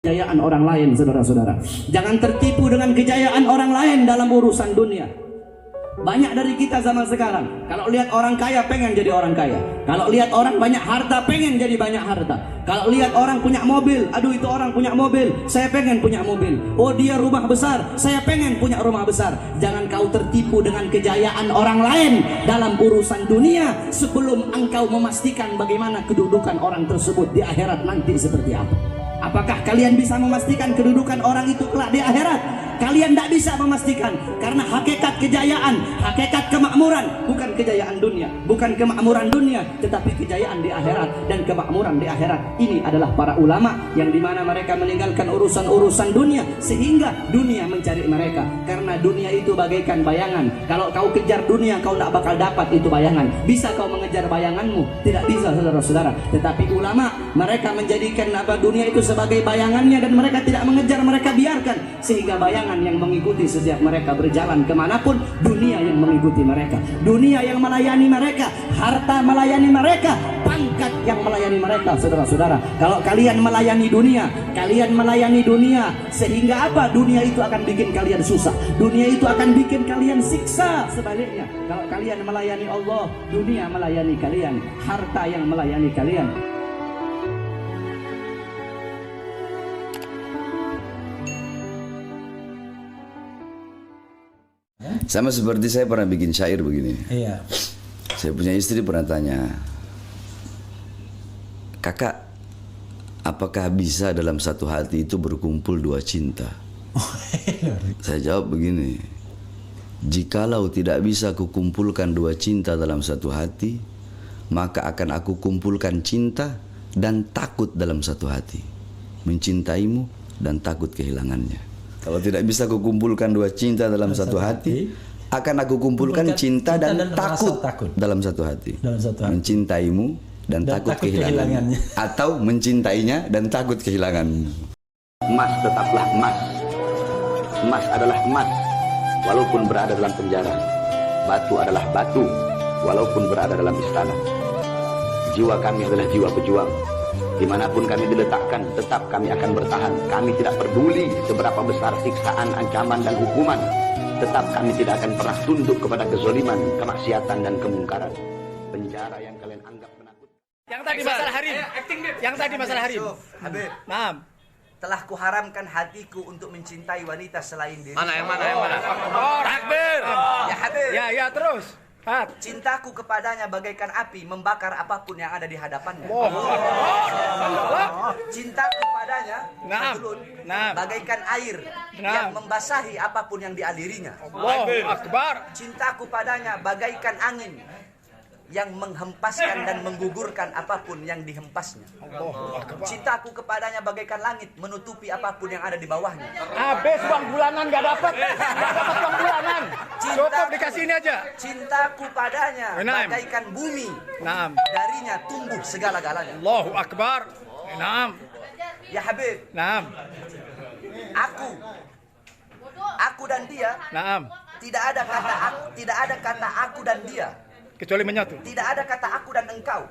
kejayaan orang lain, saudara-saudara. Jangan tertipu dengan kejayaan orang lain dalam urusan dunia. Banyak dari kita zaman sekarang, kalau lihat orang kaya pengen jadi orang kaya. Kalau lihat orang banyak harta pengen jadi banyak harta. Kalau lihat orang punya mobil, aduh itu orang punya mobil, saya pengen punya mobil. Oh dia rumah besar, saya pengen punya rumah besar. Jangan kau tertipu dengan kejayaan orang lain dalam urusan dunia sebelum engkau memastikan bagaimana kedudukan orang tersebut di akhirat nanti seperti apa. Apakah kalian bisa memastikan kedudukan orang itu kelak di akhirat? Kalian tidak bisa memastikan, karena hakikat kejayaan, hakikat kemakmuran bukan kejayaan dunia, bukan kemakmuran dunia, tetapi kejayaan di akhirat. Dan kemakmuran di akhirat ini adalah para ulama yang dimana mereka meninggalkan urusan-urusan dunia sehingga dunia mencari mereka. Karena dunia itu bagaikan bayangan. Kalau kau kejar dunia, kau tidak bakal dapat itu bayangan. Bisa kau mengejar bayanganmu? Tidak bisa, saudara-saudara. Tetapi ulama, mereka menjadikan dunia itu sebagai bayangannya, dan mereka tidak mengejar, mereka biarkan sehingga bayangan yang mengikuti setiap mereka berjalan kemanapun, dunia yang mengikuti mereka, dunia yang melayani mereka, harta melayani mereka, pangkat yang melayani mereka. Saudara-saudara, kalau kalian melayani dunia sehingga apa? Dunia itu akan bikin kalian susah, dunia itu akan bikin kalian siksa. Sebaliknya, kalau kalian melayani Allah, dunia melayani kalian, harta yang melayani kalian. Sama seperti saya pernah bikin syair begini. Iya. Saya punya istri pernah tanya, "Kakak, apakah bisa dalam satu hati itu berkumpul dua cinta?" Saya jawab begini, "Jikalau tidak bisa kukumpulkan dua cinta dalam satu hati, maka akan aku kumpulkan cinta dan takut dalam satu hati, mencintaimu dan takut kehilangannya." Kalau tidak bisa kukumpulkan dua cinta dalam satu hati, akan aku kumpulkan cinta dan takut dalam satu hati. Mencintaimu dan takut kehilangannya. Atau mencintainya dan takut kehilanganmu. Emas tetaplah emas. Emas adalah emas, walaupun berada dalam penjara. Batu adalah batu, walaupun berada dalam istana. Jiwa kami adalah jiwa pejuang. Dimanapun kami diletakkan, tetap kami akan bertahan. Kami tidak peduli seberapa besar siksaan, ancaman, dan hukuman. Tetap kami tidak akan pernah tunduk kepada kezoliman, kemaksiatan, dan kemungkaran. Penjara yang kalian anggap menakutkan. Yang tadi masalah Harim. Yang tadi masalah Harim. Habib. Naam. Telah kuharamkan hatiku untuk mencintai wanita selain diri. Yang mana? Takbir. Ya Habib. Ya terus. Cintaku kepadanya bagaikan api membakar apapun yang ada di hadapannya. Cintaku padanya bagaikan air yang membasahi apapun yang dialirinya. Allahu Akbar. Cintaku padanya bagaikan angin yang menghempaskan dan menggugurkan apapun yang dihempasnya. Cintaku kepadanya bagaikan langit menutupi apapun yang ada di bawahnya. Habis uang bulanan gak dapat uang bulanan. Cukup dikasih ini aja. Cintaku padanya bagaikan bumi. Darinya tumbuh segala-galanya. Allahu Akbar. Naam. Ya Habib. Naam. Aku dan dia. Naam. Tidak ada kata aku dan dia. Kecuali menyatu. Tidak ada kata aku dan engkau.